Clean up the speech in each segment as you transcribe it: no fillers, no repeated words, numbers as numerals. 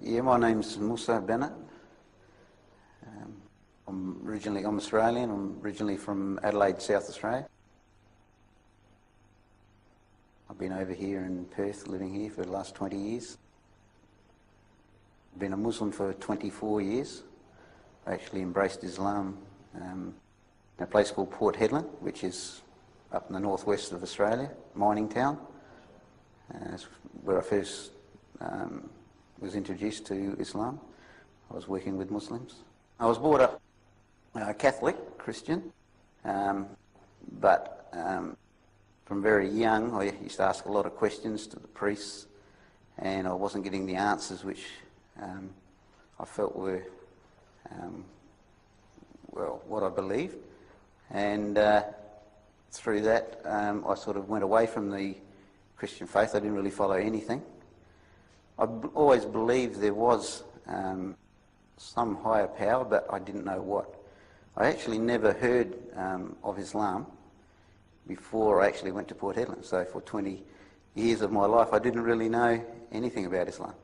Yeah, my name's Musa Bennett. I'm Australian. I'm originally from Adelaide, South Australia. I've been over here in Perth, living here for the last 20 years. I've been a Muslim for 24 years. I actually embraced Islam in a place called Port Hedland, which is up in the northwest of Australia, mining town. That's where I first was introduced to Islam. I was working with Muslims. I was brought up Catholic, Christian, but from very young I used to ask a lot of questions to the priests, and I wasn't getting the answers which I felt were what I believed. And through that I sort of went away from the Christian faith. I didn't really follow anything. I always believed there was some higher power, but I didn't know what. I actually never heard of Islam before I actually went to Port Hedland. So for 20 years of my life I didn't really know anything about Islam.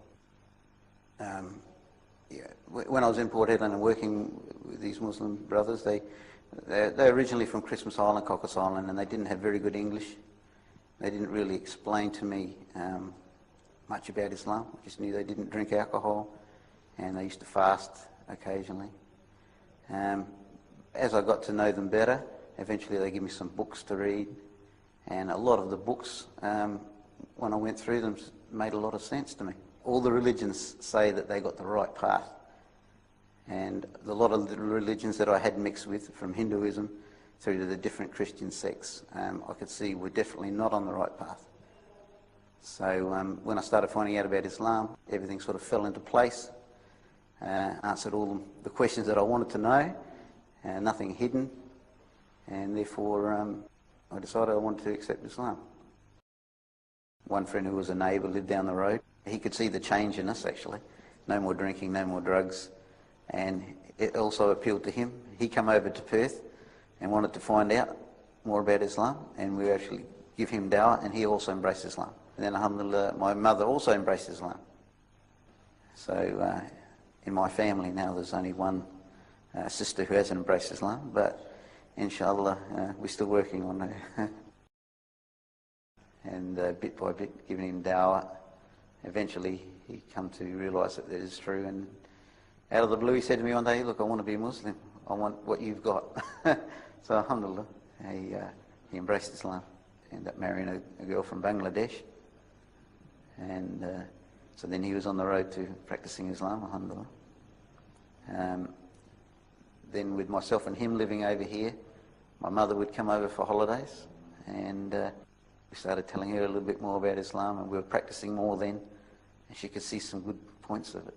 When I was in Port Hedland and working with these Muslim brothers, they're originally from Christmas Island, Cocos Island, and they didn't have very good English. They didn't really explain to me much about Islam. I just knew they didn't drink alcohol and they used to fast occasionally. As I got to know them better, eventually they gave me some books to read, and a lot of the books, when I went through them, made a lot of sense to me. All the religions say that they got the right path, and a lot of the religions that I had mixed with, from Hinduism through to the different Christian sects, I could see were definitely not on the right path. So when I started finding out about Islam, everything sort of fell into place, answered all the questions that I wanted to know, nothing hidden, and therefore I decided I wanted to accept Islam. One friend who was a neighbour lived down the road. He could see the change in us, actually. No more drinking, no more drugs, and it also appealed to him. He came over to Perth and wanted to find out more about Islam, and we actually give him dawah, and he also embraced Islam. And then, alhamdulillah, my mother also embraced Islam. So in my family now there's only one sister who hasn't embraced Islam, but inshallah we're still working on her. And bit by bit, giving him dawah, eventually he come to realise that it is true, and out of the blue he said to me one day, "Look, I want to be a Muslim. I want what you've got." So alhamdulillah, he embraced Islam. Ended up marrying a girl from Bangladesh, and so then he was on the road to practicing Islam, alhamdulillah. Then with myself and him living over here, my mother would come over for holidays, and we started telling her a little bit more about Islam, and we were practicing more then, and she could see some good points of it.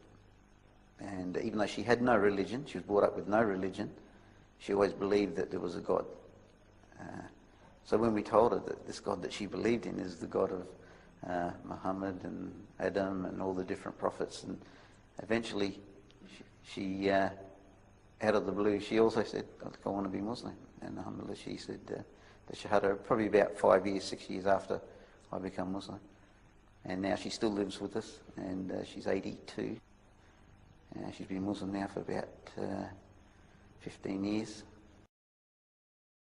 And even though she had no religion, she was brought up with no religion, she always believed that there was a God. So when we told her that this God that she believed in is the God of Muhammad and Adam and all the different prophets, and eventually she out of the blue, she also said, "I want to be Muslim." And alhamdulillah, she said the Shahada probably about 5 years, 6 years after I become Muslim. And now she still lives with us, and she's 82. She's been Muslim now for about 15 years.